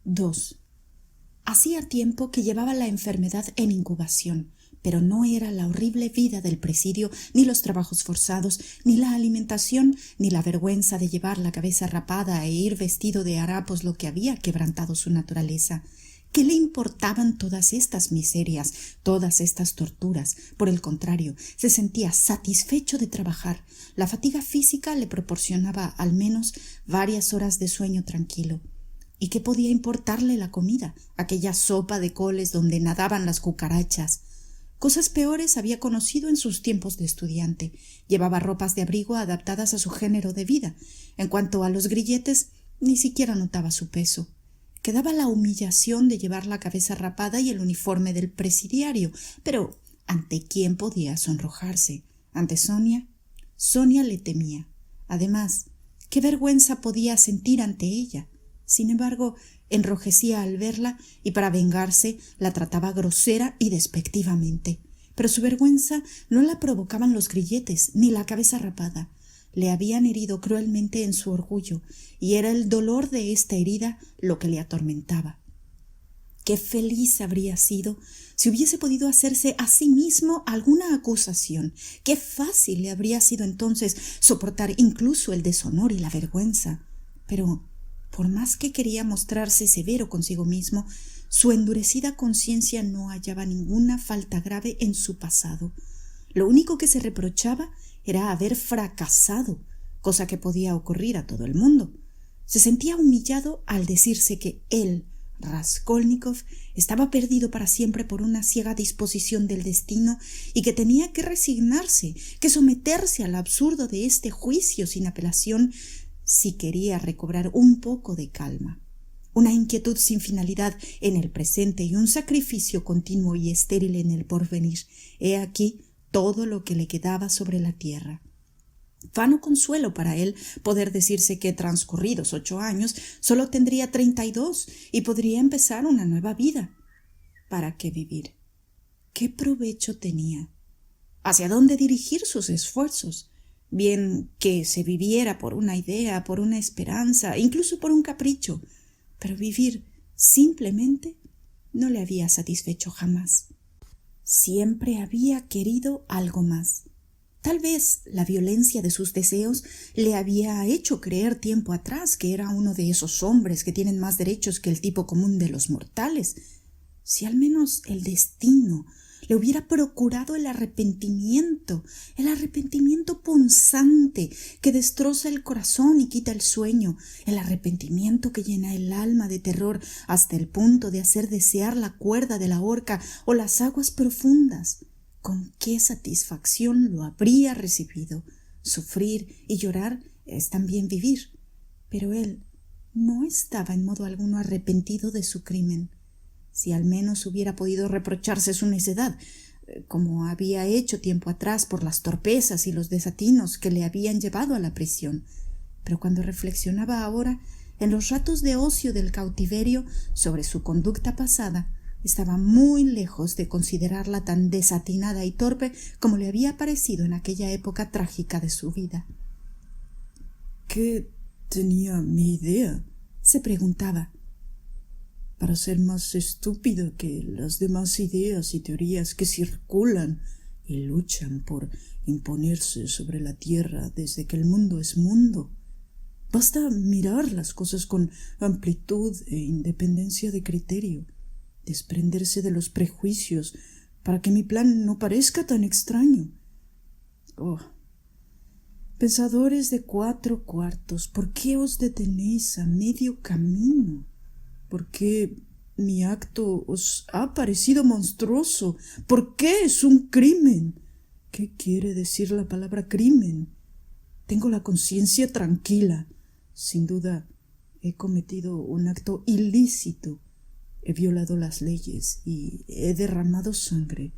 2. Hacía tiempo que llevaba la enfermedad en incubación, pero no era la horrible vida del presidio, ni los trabajos forzados, ni la alimentación, ni la vergüenza de llevar la cabeza rapada e ir vestido de harapos lo que había quebrantado su naturaleza. ¿Qué le importaban todas estas miserias, todas estas torturas? Por el contrario, se sentía satisfecho de trabajar. La fatiga física le proporcionaba al menos varias horas de sueño tranquilo. ¿Y qué podía importarle la comida? Aquella sopa de coles donde nadaban las cucarachas. Cosas peores había conocido en sus tiempos de estudiante. Llevaba ropas de abrigo adaptadas a su género de vida. En cuanto a los grilletes, ni siquiera notaba su peso. Quedaba la humillación de llevar la cabeza rapada y el uniforme del presidiario, pero ¿ante quién podía sonrojarse? ¿Ante Sonia? Sonia le temía. Además, ¿qué vergüenza podía sentir ante ella? Sin embargo, enrojecía al verla y para vengarse la trataba grosera y despectivamente. Pero su vergüenza no la provocaban los grilletes ni la cabeza rapada. Le habían herido cruelmente en su orgullo y era el dolor de esta herida lo que le atormentaba. Qué feliz habría sido si hubiese podido hacerse a sí mismo alguna acusación. Qué fácil le habría sido entonces soportar incluso el deshonor y la vergüenza. Pero por más que quería mostrarse severo consigo mismo, su endurecida conciencia no hallaba ninguna falta grave en su pasado. Lo único que se reprochaba era haber fracasado, cosa que podía ocurrir a todo el mundo. Se sentía humillado al decirse que él, Raskolnikov, estaba perdido para siempre por una ciega disposición del destino y que tenía que resignarse, que someterse al absurdo de este juicio sin apelación si quería recobrar un poco de calma. Una inquietud sin finalidad en el presente y un sacrificio continuo y estéril en el porvenir. He aquí todo lo que le quedaba sobre la tierra. Vano consuelo para él poder decirse que transcurridos 8 años solo tendría 32 y podría empezar una nueva vida. ¿Para qué vivir? ¿Qué provecho tenía? ¿Hacia dónde dirigir sus esfuerzos? Bien que se viviera por una idea, por una esperanza, incluso por un capricho, pero vivir simplemente no le había satisfecho jamás. Siempre había querido algo más. Tal vez la violencia de sus deseos le había hecho creer tiempo atrás que era uno de esos hombres que tienen más derechos que el tipo común de los mortales. Si al menos el destino le hubiera procurado el arrepentimiento punzante que destroza el corazón y quita el sueño, el arrepentimiento que llena el alma de terror hasta el punto de hacer desear la cuerda de la horca o las aguas profundas. ¿Con qué satisfacción lo habría recibido? Sufrir y llorar es también vivir. Pero él no estaba en modo alguno arrepentido de su crimen. Si al menos hubiera podido reprocharse su necedad, como había hecho tiempo atrás por las torpezas y los desatinos que le habían llevado a la prisión. Pero cuando reflexionaba ahora, en los ratos de ocio del cautiverio, sobre su conducta pasada, estaba muy lejos de considerarla tan desatinada y torpe como le había parecido en aquella época trágica de su vida. ¿Qué tenía mi idea? Se preguntaba. Para ser más estúpido que las demás ideas y teorías que circulan y luchan por imponerse sobre la tierra desde que el mundo es mundo. Basta mirar las cosas con amplitud e independencia de criterio, desprenderse de los prejuicios para que mi plan no parezca tan extraño. Oh, pensadores de 4 cuartos, ¿por qué os detenéis a medio camino? ¿Por qué mi acto os ha parecido monstruoso? ¿Por qué es un crimen? ¿Qué quiere decir la palabra crimen? Tengo la conciencia tranquila. Sin duda, he cometido un acto ilícito. He violado las leyes y he derramado sangre.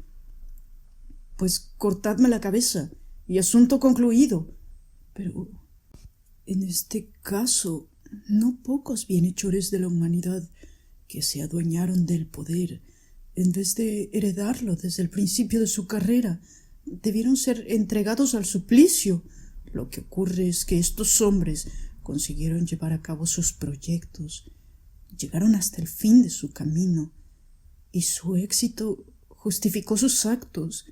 Pues cortadme la cabeza y asunto concluido. Pero en este caso, no pocos bienhechores de la humanidad que se adueñaron del poder, en vez de heredarlo desde el principio de su carrera, debieron ser entregados al suplicio. Lo que ocurre es que estos hombres consiguieron llevar a cabo sus proyectos. Llegaron hasta el fin de su camino, y su éxito justificó sus actos.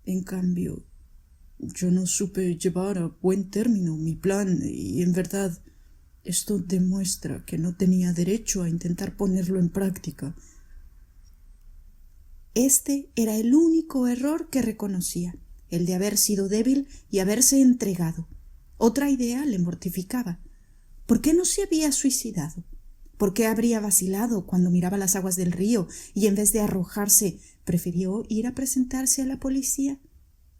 En cambio, yo no supe llevar a buen término mi plan, y en verdad esto demuestra que no tenía derecho a intentar ponerlo en práctica. Este era el único error que reconocía, el de haber sido débil y haberse entregado. Otra idea le mortificaba. ¿Por qué no se había suicidado? ¿Por qué habría vacilado cuando miraba las aguas del río y en vez de arrojarse prefirió ir a presentarse a la policía?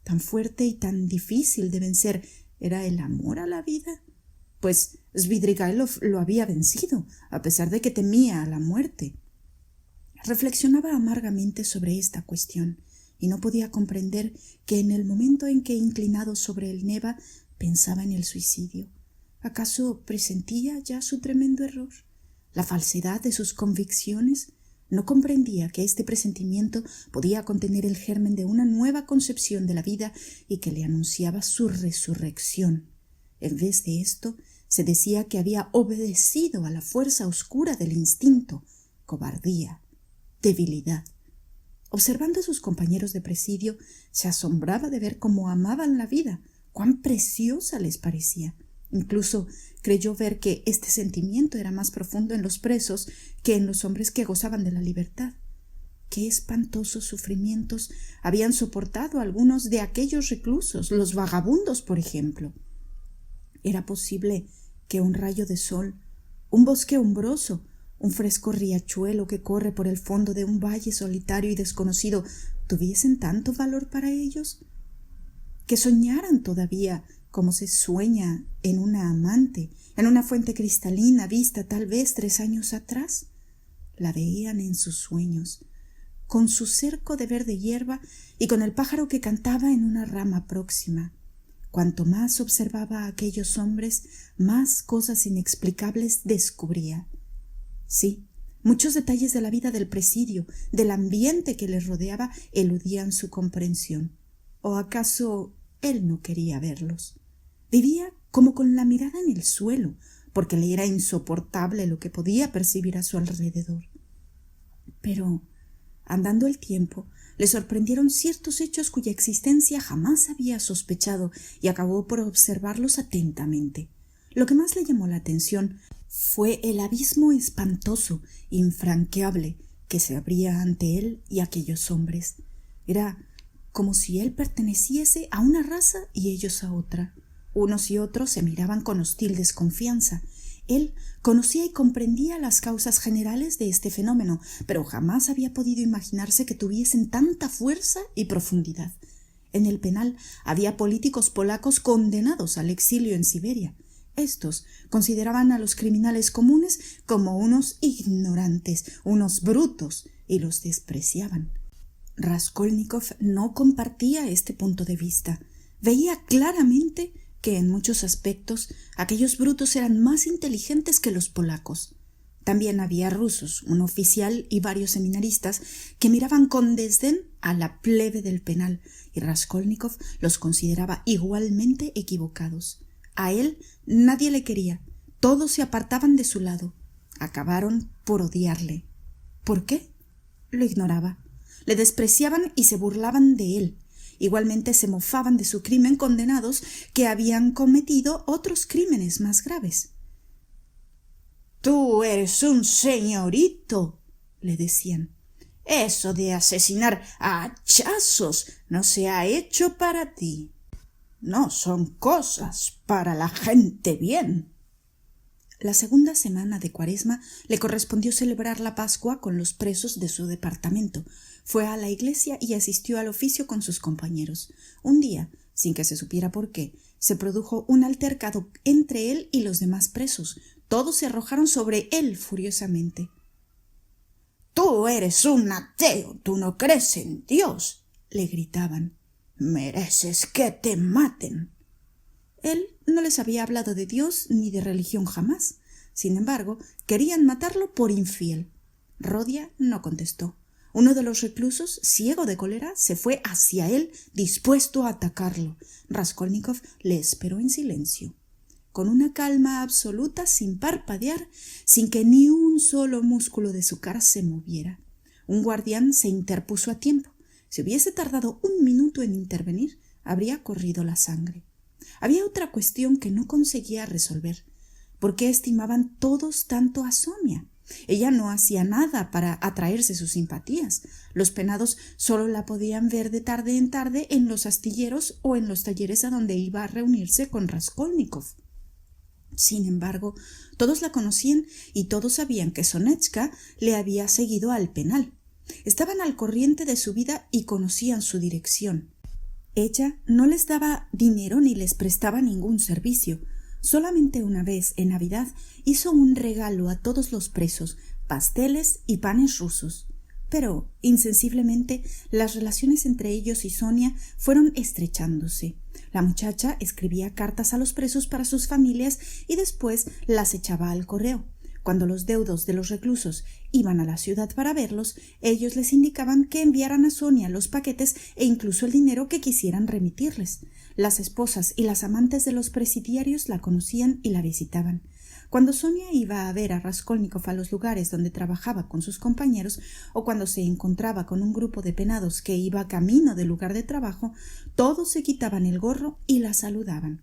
Tan fuerte y tan difícil de vencer era el amor a la vida. Pues Svidrigailov lo había vencido, a pesar de que temía a la muerte. Reflexionaba amargamente sobre esta cuestión y no podía comprender que en el momento en que, inclinado sobre el Neva, pensaba en el suicidio. ¿Acaso presentía ya su tremendo error? ¿La falsedad de sus convicciones? No comprendía que este presentimiento podía contener el germen de una nueva concepción de la vida y que le anunciaba su resurrección. En vez de esto, se decía que había obedecido a la fuerza oscura del instinto, cobardía, debilidad. Observando a sus compañeros de presidio, se asombraba de ver cómo amaban la vida, cuán preciosa les parecía. Incluso creyó ver que este sentimiento era más profundo en los presos que en los hombres que gozaban de la libertad. Qué espantosos sufrimientos habían soportado algunos de aquellos reclusos, los vagabundos, por ejemplo. Era posible que un rayo de sol, un bosque umbroso, un fresco riachuelo que corre por el fondo de un valle solitario y desconocido tuviesen tanto valor para ellos, que soñaran todavía como se sueña en una amante, en una fuente cristalina vista tal vez 3 años atrás. La veían en sus sueños, con su cerco de verde hierba y con el pájaro que cantaba en una rama próxima. Cuanto más observaba a aquellos hombres, más cosas inexplicables descubría. Sí, muchos detalles de la vida del presidio, del ambiente que les rodeaba, eludían su comprensión. ¿O acaso él no quería verlos? Vivía como con la mirada en el suelo, porque le era insoportable lo que podía percibir a su alrededor. Pero, andando el tiempo, le sorprendieron ciertos hechos cuya existencia jamás había sospechado y acabó por observarlos atentamente. Lo que más le llamó la atención fue el abismo espantoso, infranqueable, que se abría ante él y aquellos hombres. Era como si él perteneciese a una raza y ellos a otra. Unos y otros se miraban con hostil desconfianza. Él conocía y comprendía las causas generales de este fenómeno, pero jamás había podido imaginarse que tuviesen tanta fuerza y profundidad. En el penal había políticos polacos condenados al exilio en Siberia. Estos consideraban a los criminales comunes como unos ignorantes, unos brutos, y los despreciaban. Raskolnikov no compartía este punto de vista. Veía claramente que en muchos aspectos aquellos brutos eran más inteligentes que los polacos. También había rusos, un oficial y varios seminaristas que miraban con desdén a la plebe del penal, y Raskolnikov los consideraba igualmente equivocados. A él nadie le quería, todos se apartaban de su lado. Acabaron por odiarle. ¿Por qué? Lo ignoraba. Le despreciaban y se burlaban de él. Igualmente se mofaban de su crimen, condenados que habían cometido otros crímenes más graves. «Tú eres un señorito», le decían. «Eso de asesinar a hachazos no se ha hecho para ti. No son cosas para la gente bien». La segunda semana de Cuaresma le correspondió celebrar la Pascua con los presos de su departamento. Fue a la iglesia y asistió al oficio con sus compañeros. Un día, sin que se supiera por qué, se produjo un altercado entre él y los demás presos. Todos se arrojaron sobre él furiosamente. «Tú eres un ateo, tú no crees en Dios», le gritaban. «Mereces que te maten». Él no les había hablado de Dios ni de religión jamás. Sin embargo, querían matarlo por infiel. Rodia no contestó. Uno de los reclusos, ciego de cólera, se fue hacia él, dispuesto a atacarlo. Raskolnikov le esperó en silencio. con una calma absoluta, sin parpadear, sin que ni un solo músculo de su cara se moviera. Un guardián se interpuso a tiempo. Si hubiese tardado un minuto en intervenir, habría corrido la sangre. Había otra cuestión que no conseguía resolver. ¿Por qué estimaban todos tanto a Sonia? Ella no hacía nada para atraerse sus simpatías. Los penados solo la podían ver de tarde en tarde en los astilleros o en los talleres a donde iba a reunirse con Raskolnikov. Sin embargo, todos la conocían y todos sabían que Sonetchka le había seguido al penal. Estaban al corriente de su vida y conocían su dirección. Ella no les daba dinero ni les prestaba ningún servicio. Solamente una vez, en Navidad, hizo un regalo a todos los presos, pasteles y panes rusos. Pero, insensiblemente, las relaciones entre ellos y Sonia fueron estrechándose. La muchacha escribía cartas a los presos para sus familias y después las echaba al correo. Cuando los deudos de los reclusos iban a la ciudad para verlos, ellos les indicaban que enviaran a Sonia los paquetes e incluso el dinero que quisieran remitirles. Las esposas y las amantes de los presidiarios la conocían y la visitaban. Cuando Sonia iba a ver a Raskolnikov a los lugares donde trabajaba con sus compañeros o cuando se encontraba con un grupo de penados que iba camino del lugar de trabajo, todos se quitaban el gorro y la saludaban.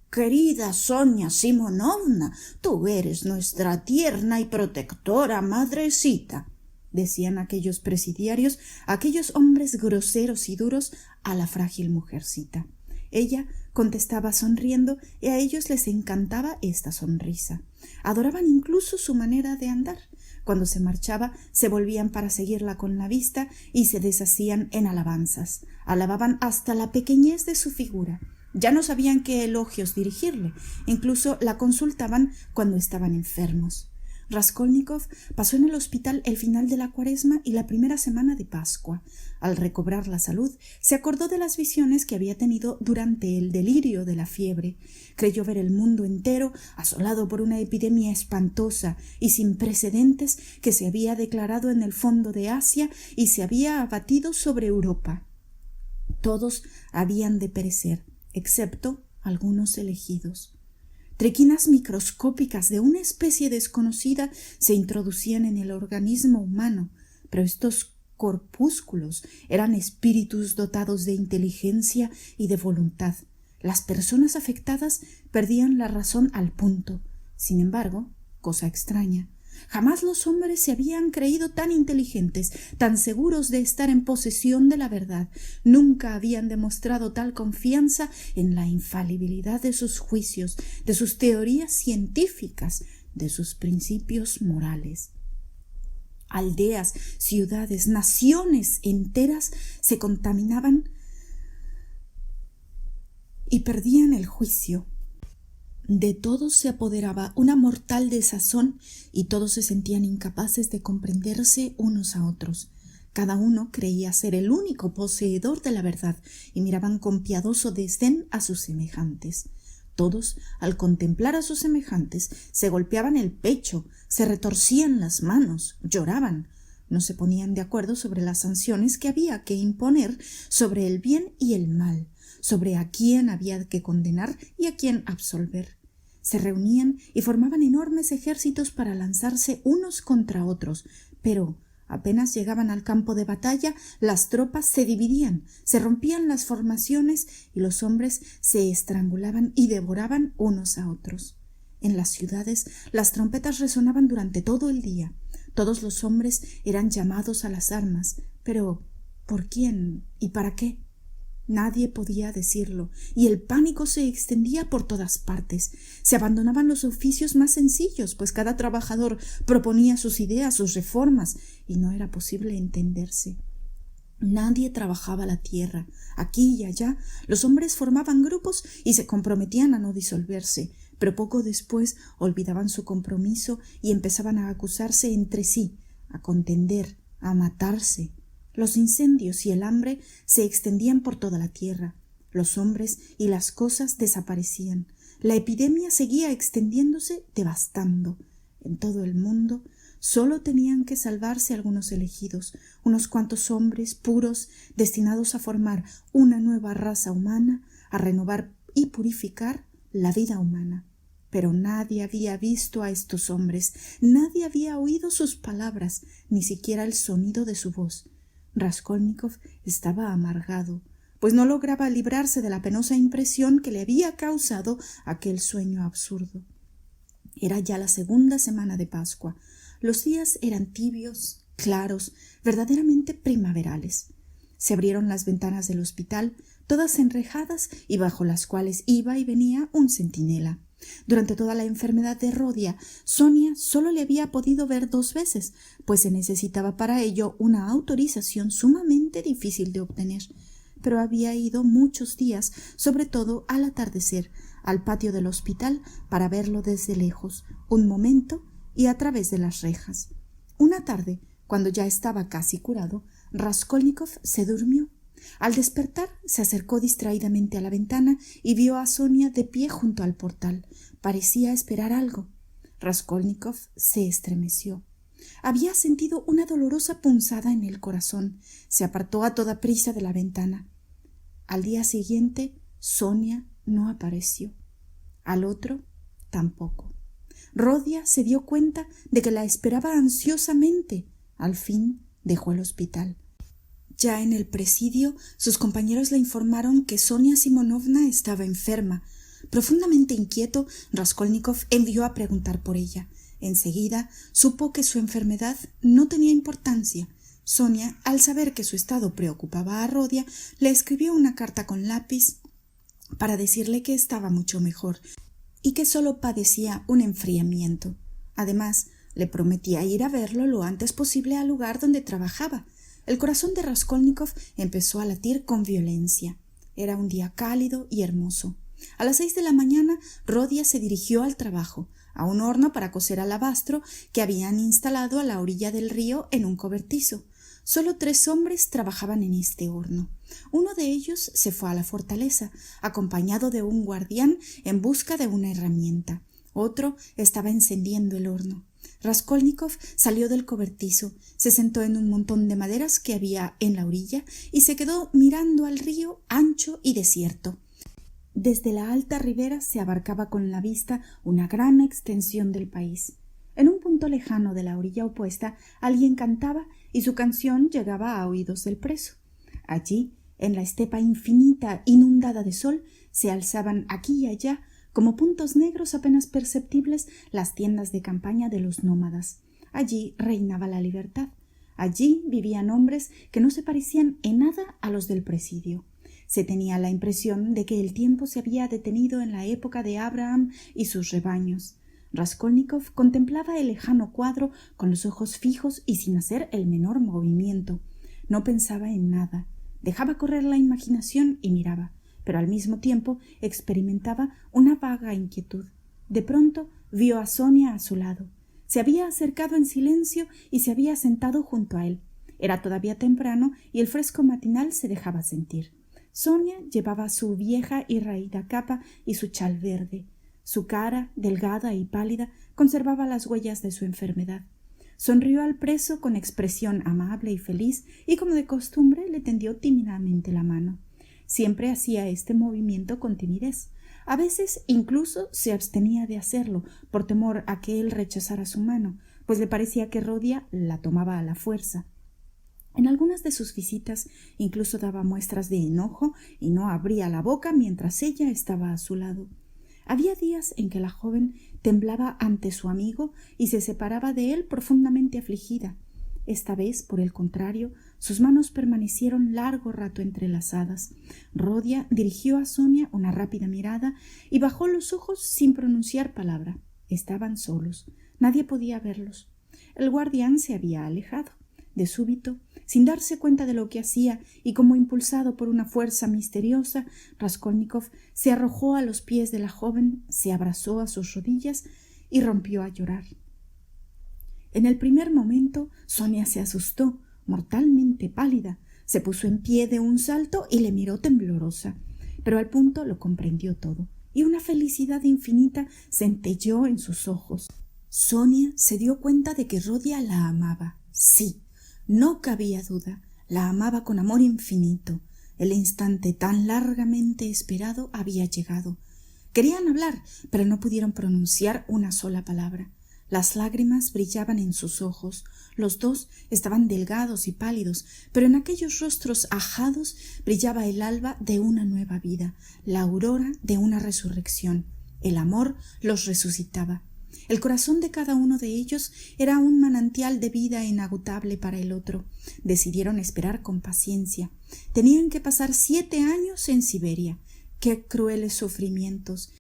«Querida Sonia Simonovna, tú eres nuestra tierna y protectora madrecita», decían aquellos presidiarios, aquellos hombres groseros y duros a la frágil mujercita. Ella contestaba sonriendo y a ellos les encantaba esta sonrisa. Adoraban incluso su manera de andar. Cuando se marchaba, se volvían para seguirla con la vista y se deshacían en alabanzas. Alababan hasta la pequeñez de su figura. Ya no sabían qué elogios dirigirle. Incluso la consultaban cuando estaban enfermos. Raskolnikov pasó en el hospital el final de la Cuaresma y la primera semana de Pascua. Al recobrar la salud, se acordó de las visiones que había tenido durante el delirio de la fiebre. Creyó ver el mundo entero asolado por una epidemia espantosa y sin precedentes que se había declarado en el fondo de Asia y se había abatido sobre Europa. Todos habían de perecer, excepto algunos elegidos. Triquinas microscópicas de una especie desconocida se introducían en el organismo humano, pero estos corpúsculos eran espíritus dotados de inteligencia y de voluntad. Las personas afectadas perdían la razón al punto. Sin embargo, cosa extraña, jamás los hombres se habían creído tan inteligentes, tan seguros de estar en posesión de la verdad. Nunca habían demostrado tal confianza en la infalibilidad de sus juicios, de sus teorías científicas, de sus principios morales. Aldeas, ciudades, naciones enteras se contaminaban y perdían el juicio. De todos se apoderaba una mortal desazón y todos se sentían incapaces de comprenderse unos a otros. Cada uno creía ser el único poseedor de la verdad y miraban con piadoso desdén a sus semejantes. Todos, al contemplar a sus semejantes, se golpeaban el pecho, se retorcían las manos, lloraban. No se ponían de acuerdo sobre las sanciones que había que imponer sobre el bien y el mal, sobre a quién había que condenar y a quién absolver. Se reunían y formaban enormes ejércitos para lanzarse unos contra otros, pero apenas llegaban al campo de batalla, las tropas se dividían, se rompían las formaciones y los hombres se estrangulaban y devoraban unos a otros. En las ciudades las trompetas resonaban durante todo el día. Todos los hombres eran llamados a las armas, pero ¿por quién y para qué? Nadie podía decirlo, y el pánico se extendía por todas partes. Se abandonaban los oficios más sencillos, pues cada trabajador proponía sus ideas, sus reformas, y no era posible entenderse. Nadie trabajaba la tierra. Aquí y allá los hombres formaban grupos y se comprometían a no disolverse, pero poco después olvidaban su compromiso y empezaban a acusarse entre sí, a contender, a matarse. Los incendios y el hambre se extendían por toda la tierra. Los hombres y las cosas desaparecían. La epidemia seguía extendiéndose, devastando. En todo el mundo solo tenían que salvarse algunos elegidos, unos cuantos hombres puros destinados a formar una nueva raza humana, a renovar y purificar la vida humana. Pero nadie había visto a estos hombres, nadie había oído sus palabras, ni siquiera el sonido de su voz. Raskolnikov estaba amargado, pues no lograba librarse de la penosa impresión que le había causado aquel sueño absurdo. Era ya la segunda semana de Pascua. Los días eran tibios, claros, verdaderamente primaverales. Se abrieron las ventanas del hospital, todas enrejadas y bajo las cuales iba y venía un centinela. Durante toda la enfermedad de Rodia, Sonia solo le había podido ver 2 veces, pues se necesitaba para ello una autorización sumamente difícil de obtener. Pero había ido muchos días, sobre todo al atardecer, al patio del hospital para verlo desde lejos, un momento y a través de las rejas. Una tarde, cuando ya estaba casi curado, Raskolnikov se durmió. Al despertar, se acercó distraídamente a la ventana y vio a Sonia de pie junto al portal. Parecía esperar algo. Raskolnikov se estremeció. Había sentido una dolorosa punzada en el corazón. Se apartó a toda prisa de la ventana. Al día siguiente, Sonia no apareció. Al otro, tampoco. Rodia se dio cuenta de que la esperaba ansiosamente. Al fin dejó el hospital. Ya en el presidio, sus compañeros le informaron que Sonia Simonovna estaba enferma. Profundamente inquieto, Raskolnikov envió a preguntar por ella. Enseguida supo que su enfermedad no tenía importancia. Sonia, al saber que su estado preocupaba a Rodia, le escribió una carta con lápiz para decirle que estaba mucho mejor y que solo padecía un enfriamiento. Además, le prometía ir a verlo lo antes posible al lugar donde trabajaba. El corazón de Raskolnikov empezó a latir con violencia. Era un día cálido y hermoso. A las 6 de la mañana, Rodia se dirigió al trabajo, a un horno para cocer alabastro que habían instalado a la orilla del río en un cobertizo. Solo 3 hombres trabajaban en este horno. Uno de ellos se fue a la fortaleza, acompañado de un guardián en busca de una herramienta. Otro estaba encendiendo el horno. Raskolnikov salió del cobertizo, se sentó en un montón de maderas que había en la orilla y se quedó mirando al río ancho y desierto. Desde la alta ribera se abarcaba con la vista una gran extensión del país. En un punto lejano de la orilla opuesta alguien cantaba y su canción llegaba a oídos del preso. Allí, en la estepa infinita inundada de sol, se alzaban aquí y allá como puntos negros apenas perceptibles las tiendas de campaña de los nómadas. Allí reinaba la libertad. Allí vivían hombres que no se parecían en nada a los del presidio. Se tenía la impresión de que el tiempo se había detenido en la época de Abraham y sus rebaños. Raskolnikov contemplaba el lejano cuadro con los ojos fijos y sin hacer el menor movimiento. No pensaba en nada. Dejaba correr la imaginación y miraba, pero al mismo tiempo experimentaba una vaga inquietud. De pronto vio a Sonia a su lado. Se había acercado en silencio y se había sentado junto a él. Era todavía temprano y el fresco matinal se dejaba sentir. Sonia llevaba su vieja y raída capa y su chal verde. Su cara, delgada y pálida, conservaba las huellas de su enfermedad. Sonrió al preso con expresión amable y feliz y, como de costumbre, le tendió tímidamente la mano. Siempre hacía este movimiento con timidez. A veces incluso se abstenía de hacerlo por temor a que él rechazara su mano, pues le parecía que Rodia la tomaba a la fuerza. En algunas de sus visitas incluso daba muestras de enojo y no abría la boca mientras ella estaba a su lado. Había días en que la joven temblaba ante su amigo y se separaba de él profundamente afligida. Esta vez, por el contrario, sus manos permanecieron largo rato entrelazadas. Rodia dirigió a Sonia una rápida mirada y bajó los ojos sin pronunciar palabra. Estaban solos. Nadie podía verlos. El guardián se había alejado. De súbito, sin darse cuenta de lo que hacía y como impulsado por una fuerza misteriosa, Raskolnikov se arrojó a los pies de la joven, se abrazó a sus rodillas y rompió a llorar. En el primer momento, Sonia se asustó, mortalmente pálida. Se puso en pie de un salto y le miró temblorosa. Pero al punto lo comprendió todo, y una felicidad infinita centelleó en sus ojos. Sonia se dio cuenta de que Rodia la amaba. Sí, no cabía duda, la amaba con amor infinito. El instante tan largamente esperado había llegado. Querían hablar, pero no pudieron pronunciar una sola palabra. Las lágrimas brillaban en sus ojos. Los dos estaban delgados y pálidos, pero en aquellos rostros ajados brillaba el alba de una nueva vida, la aurora de una resurrección. El amor los resucitaba. El corazón de cada uno de ellos era un manantial de vida inagotable para el otro. Decidieron esperar con paciencia. Tenían que pasar 7 años en Siberia. Qué crueles sufrimientos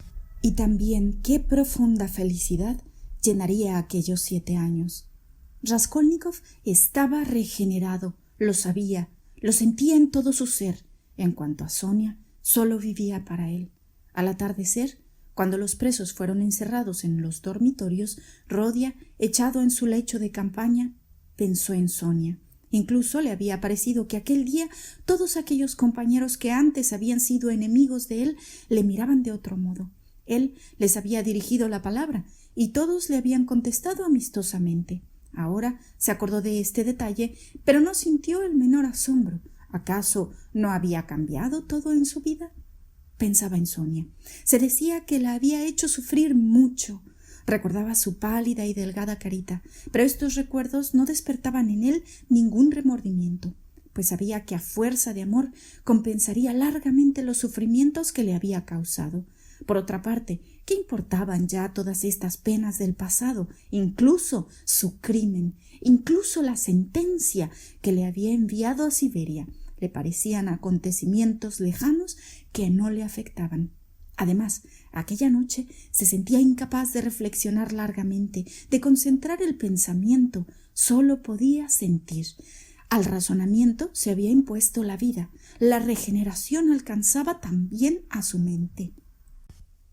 y también qué profunda felicidad llenaría aquellos 7 años. Raskolnikov estaba regenerado, lo sabía, lo sentía en todo su ser. En cuanto a Sonia, solo vivía para él. Al atardecer, cuando los presos fueron encerrados en los dormitorios, Rodia, echado en su lecho de campaña, pensó en Sonia. Incluso le había parecido que aquel día todos aquellos compañeros que antes habían sido enemigos de él le miraban de otro modo. Él les había dirigido la palabra y todos le habían contestado amistosamente. Ahora se acordó de este detalle, pero no sintió el menor asombro. ¿Acaso no había cambiado todo en su vida? Pensaba en Sonia. Se decía que la había hecho sufrir mucho. Recordaba su pálida y delgada carita, pero estos recuerdos no despertaban en él ningún remordimiento, pues sabía que a fuerza de amor compensaría largamente los sufrimientos que le había causado. Por otra parte, ¿qué importaban ya todas estas penas del pasado, incluso su crimen, incluso la sentencia que le había enviado a Siberia? Le parecían acontecimientos lejanos que no le afectaban. Además, aquella noche se sentía incapaz de reflexionar largamente, de concentrar el pensamiento, solo podía sentir. Al razonamiento se había impuesto la vida, la regeneración alcanzaba también a su mente.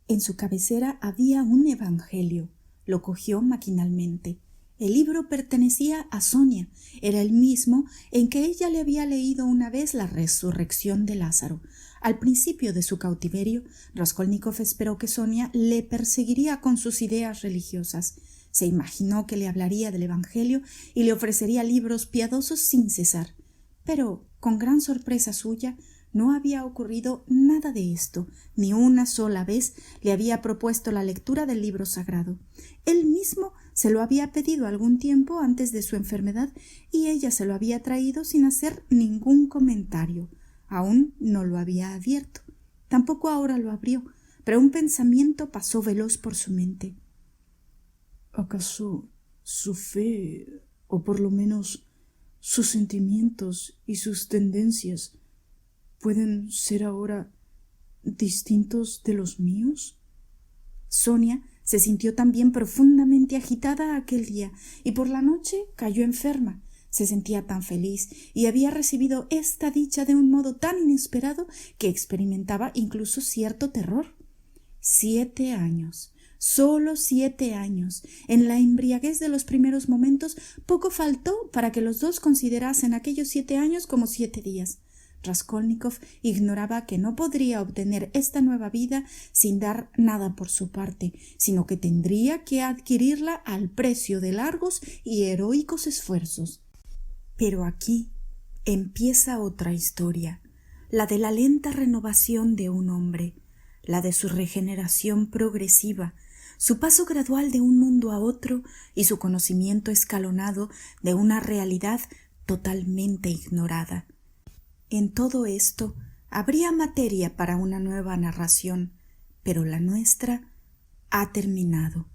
En su cabecera había un evangelio, lo cogió maquinalmente. El libro pertenecía a Sonia, era el mismo en que ella le había leído una vez la resurrección de Lázaro. Al principio de su cautiverio, Raskolnikov esperó que Sonia le perseguiría con sus ideas religiosas. Se imaginó que le hablaría del Evangelio y le ofrecería libros piadosos sin cesar. Pero, con gran sorpresa suya, no había ocurrido nada de esto, ni una sola vez le había propuesto la lectura del libro sagrado. Él mismo se lo había pedido algún tiempo antes de su enfermedad y ella se lo había traído sin hacer ningún comentario. Aún no lo había abierto. Tampoco ahora lo abrió, pero un pensamiento pasó veloz por su mente. ¿Acaso su fe, o por lo menos sus sentimientos y sus tendencias, pueden ser ahora distintos de los míos? Sonia se sintió también profundamente agitada aquel día y por la noche cayó enferma. Se sentía tan feliz y había recibido esta dicha de un modo tan inesperado que experimentaba incluso cierto terror. 7 años, solo 7 años. En la embriaguez de los primeros momentos poco faltó para que los dos considerasen aquellos 7 años como 7 días. Raskolnikov ignoraba que no podría obtener esta nueva vida sin dar nada por su parte, sino que tendría que adquirirla al precio de largos y heroicos esfuerzos. Pero aquí empieza otra historia, la de la lenta renovación de un hombre, la de su regeneración progresiva, su paso gradual de un mundo a otro y su conocimiento escalonado de una realidad totalmente ignorada. En todo esto habría materia para una nueva narración, pero la nuestra ha terminado.